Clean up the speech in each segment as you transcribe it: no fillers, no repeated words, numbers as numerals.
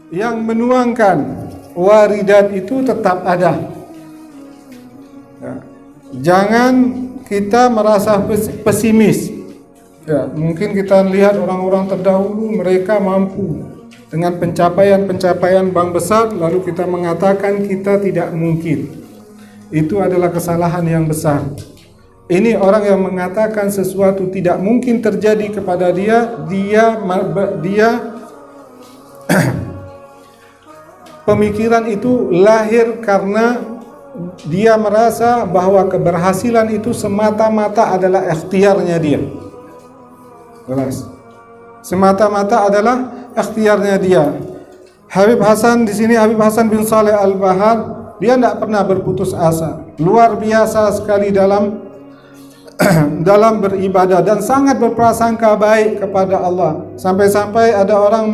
yang menuangkan waridat itu tetap ada. Ya. Jangan kita merasa pesimis. Ya, mungkin kita lihat orang-orang terdahulu mereka mampu dengan pencapaian-pencapaian bank besar, lalu kita mengatakan kita tidak mungkin. Itu adalah kesalahan yang besar. Ini orang yang mengatakan sesuatu tidak mungkin terjadi kepada dia pemikiran itu lahir karena dia merasa bahwa keberhasilan itu semata-mata adalah ikhtiarnya dia. Jelas. Semata-mata adalah ikhtiarnya dia. Habib Hasan di sini, Habib Hasan bin Saleh Al-Bahar, dia tidak pernah berputus asa. Luar biasa sekali dalam beribadah dan sangat berprasangka baik kepada Allah. Sampai-sampai ada orang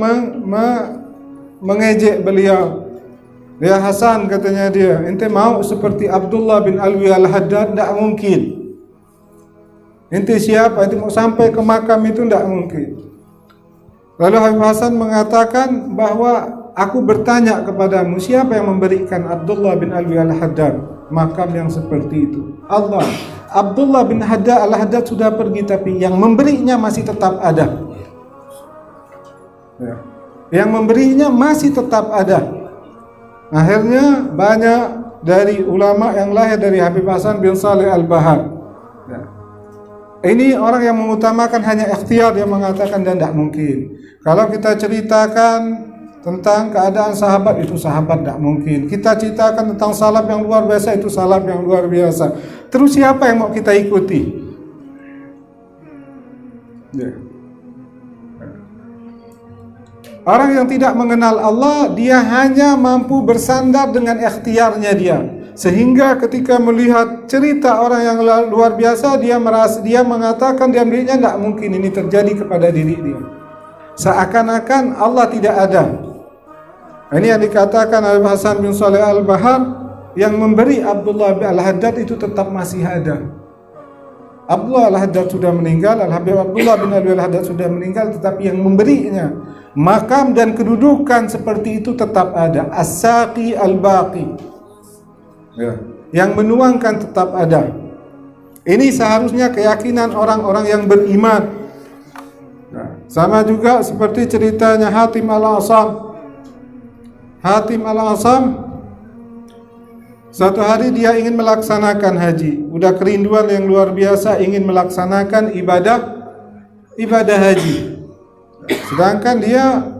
mengejek beliau. Ya Hasan, katanya dia, ente mau seperti Abdullah bin Alwi Al-Haddad? Tidak mungkin. Ente siapa? Ente mau sampai ke makam itu? Tidak mungkin. Lalu Habib Hasan mengatakan bahwa aku bertanya kepadamu, siapa yang memberikan Abdullah bin Alwi Al-Haddad makam yang seperti itu? Allah. Abdullah bin Al-Haddad sudah pergi, tapi yang memberinya masih tetap ada. Ya. Yang memberinya masih tetap ada. Akhirnya banyak dari ulama yang lahir dari Habib Hasan bin Saleh Al-Bahar. Ya. Ini orang yang mengutamakan hanya ikhtiar, dia mengatakan dan tidak mungkin. Kalau kita ceritakan tentang keadaan sahabat, itu sahabat tidak mungkin. Kita ceritakan tentang salaf yang luar biasa, itu salaf yang luar biasa. Terus siapa yang mau kita ikuti? Ya. Orang yang tidak mengenal Allah, dia hanya mampu bersandar dengan ikhtiarnya dia. Sehingga ketika melihat cerita orang yang luar biasa, dia mengatakan diam dirinya tidak mungkin ini terjadi kepada diri dia. Seakan-akan Allah tidak ada. Ini yang dikatakan oleh Hasan bin Saleh Al-Bahar, yang memberi Abdullah bin Al-Haddad itu tetap masih ada. Abdullah Al-Haddad sudah meninggal, Al-Habib Abdullah bin Al-Haddad sudah meninggal, tetapi yang memberinya makam dan kedudukan seperti itu tetap ada. As-Saqi Al-Baqi, ya. Yang menuangkan tetap ada. Ini seharusnya keyakinan orang-orang yang beriman. Ya. Sama juga seperti ceritanya Hatim Al-Asam. Hatim Al-Asam, satu hari dia ingin melaksanakan haji. Udah kerinduan yang luar biasa, ingin melaksanakan ibadah haji. Sedangkan dia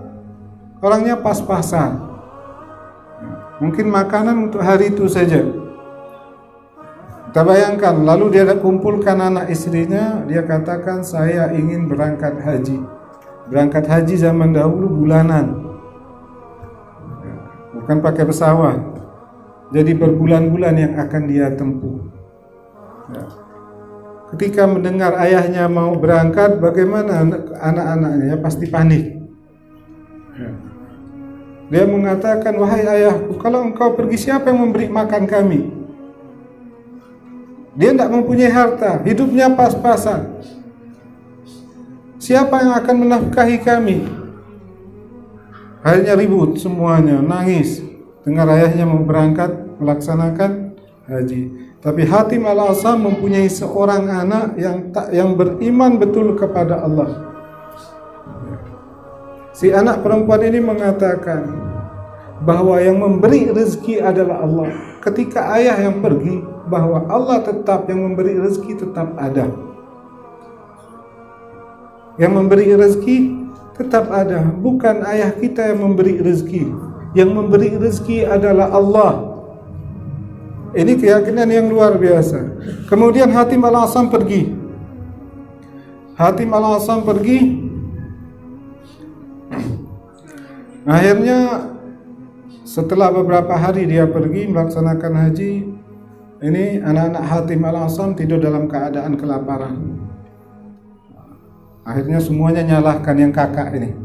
orangnya pas-pasan. Mungkin makanan untuk hari itu saja. Kita bayangkan, lalu dia kumpulkan anak istrinya, dia katakan saya ingin berangkat haji. Berangkat haji zaman dahulu bulanan. Bukan pakai pesawat. Jadi berbulan-bulan yang akan dia tempuh. Ya. Ketika mendengar ayahnya mau berangkat, bagaimana anak-anaknya? Ya, pasti panik. Ya. Dia mengatakan, wahai ayahku, kalau engkau pergi, siapa yang memberi makan kami? Dia tidak mempunyai harta, hidupnya pas-pasan. Siapa yang akan menafkahi kami? Akhirnya ribut semuanya, nangis. Dengar ayahnya mau berangkat melaksanakan haji. Tapi Hatim Al-Asam mempunyai seorang anak yang beriman betul kepada Allah. Si anak perempuan ini mengatakan bahwa yang memberi rezeki adalah Allah. Ketika ayah yang pergi, bahwa Allah tetap yang memberi rezeki tetap ada. Yang memberi rezeki tetap ada. Bukan ayah kita yang memberi rezeki. Yang memberi rezeki adalah Allah. Ini keyakinan yang luar biasa. Kemudian Hatim Al-Asam pergi. Hatim Al-Asam pergi. Akhirnya setelah beberapa hari dia pergi melaksanakan haji, ini anak-anak Hatim Al-Asam tidur dalam keadaan kelaparan. Akhirnya semuanya nyalahkan yang kakak ini.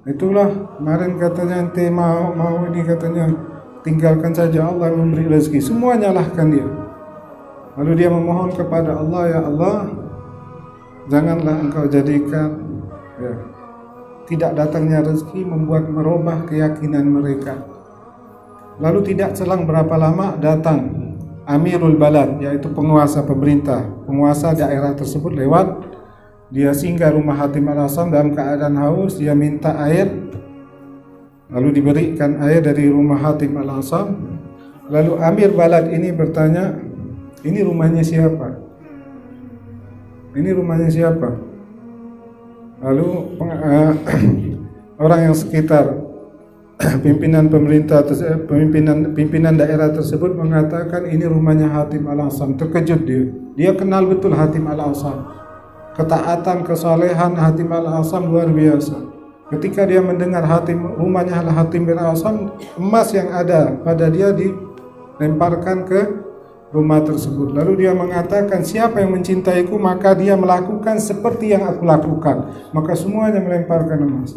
Itulah kemarin katanya ente mau ini, katanya tinggalkan saja, Allah memberi rezeki. Semua nyalahkan dia. Lalu dia memohon kepada Allah, ya Allah, janganlah engkau jadikan tidak datangnya rezeki membuat merubah keyakinan mereka. Lalu tidak selang berapa lama datang Amirul Balad, yaitu penguasa pemerintah, penguasa daerah tersebut lewat. Dia singgah rumah Hatim Al-Asam dalam keadaan haus, dia minta air. Lalu diberikan air dari rumah Hatim Al-Asam. Lalu Amir Balad ini bertanya, ini rumahnya siapa? Ini rumahnya siapa? Lalu orang yang sekitar pimpinan pemerintah, pimpinan daerah tersebut mengatakan ini rumahnya Hatim Al-Asam. Terkejut dia. Dia kenal betul Hatim Al-Asam. Ketaatan, kesalehan Hatim Al-Asam luar biasa. Ketika dia mendengar rumahnya Hatim bin Al-Asam, emas yang ada pada dia dilemparkan ke rumah tersebut. Lalu dia mengatakan, siapa yang mencintaiku maka dia melakukan seperti yang aku lakukan. Maka semuanya melemparkan emas.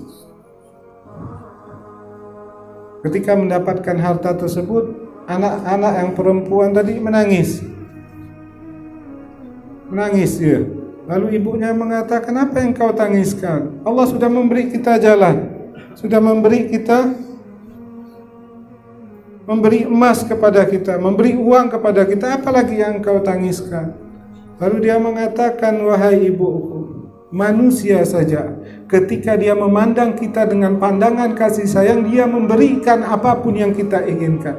Ketika mendapatkan harta tersebut, anak-anak yang perempuan tadi menangis ya. Lalu ibunya mengatakan, apa yang kau tangiskan? Allah sudah memberi kita jalan, sudah memberi emas kepada kita, memberi uang kepada kita, apalagi yang kau tangiskan? Lalu dia mengatakan, wahai ibuku, manusia saja ketika dia memandang kita dengan pandangan kasih sayang, dia memberikan apapun yang kita inginkan.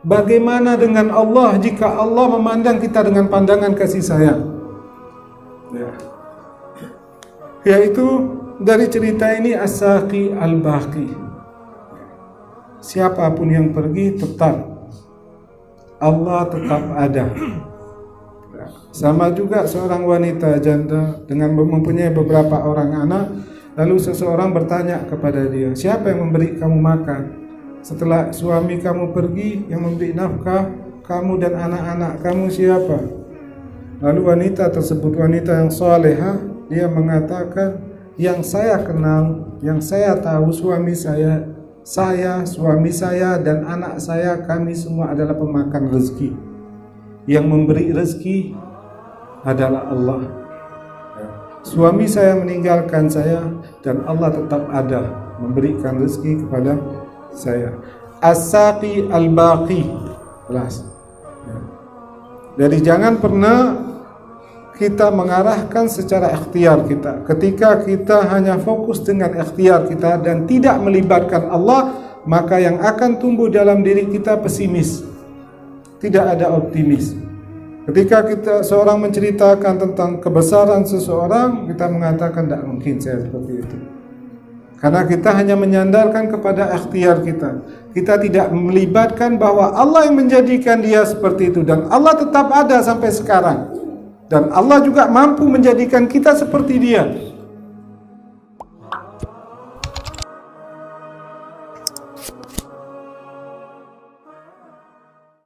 Bagaimana dengan Allah jika Allah memandang kita dengan pandangan kasih sayang? Yaitu dari cerita ini As-Saqi Al-Baqi. Siapapun yang pergi tetap Allah tetap ada. Sama juga seorang wanita janda dengan mempunyai beberapa orang anak, lalu seseorang bertanya kepada dia, siapa yang memberi kamu makan? Setelah suami kamu pergi, yang memberi nafkah kamu dan anak-anak kamu siapa? Lalu wanita tersebut, wanita yang salehah, dia mengatakan, yang saya kenal, yang saya tahu suami saya, suami saya dan anak saya, kami semua adalah pemakan rezeki. Yang memberi rezeki adalah Allah. Suami saya meninggalkan saya dan Allah tetap ada memberikan rezeki kepada saya. As-Saqi Al-Baqi. Jadi jangan pernah kita mengarahkan secara ikhtiar kita. Ketika kita hanya fokus dengan ikhtiar kita dan tidak melibatkan Allah, maka yang akan tumbuh dalam diri kita pesimis. Tidak ada optimis. Ketika seorang menceritakan tentang kebesaran seseorang, kita mengatakan tidak mungkin saya seperti itu. Karena kita hanya menyandarkan kepada ikhtiar kita. Kita tidak melibatkan bahwa Allah yang menjadikan dia seperti itu. Dan Allah tetap ada sampai sekarang. Dan Allah juga mampu menjadikan kita seperti dia.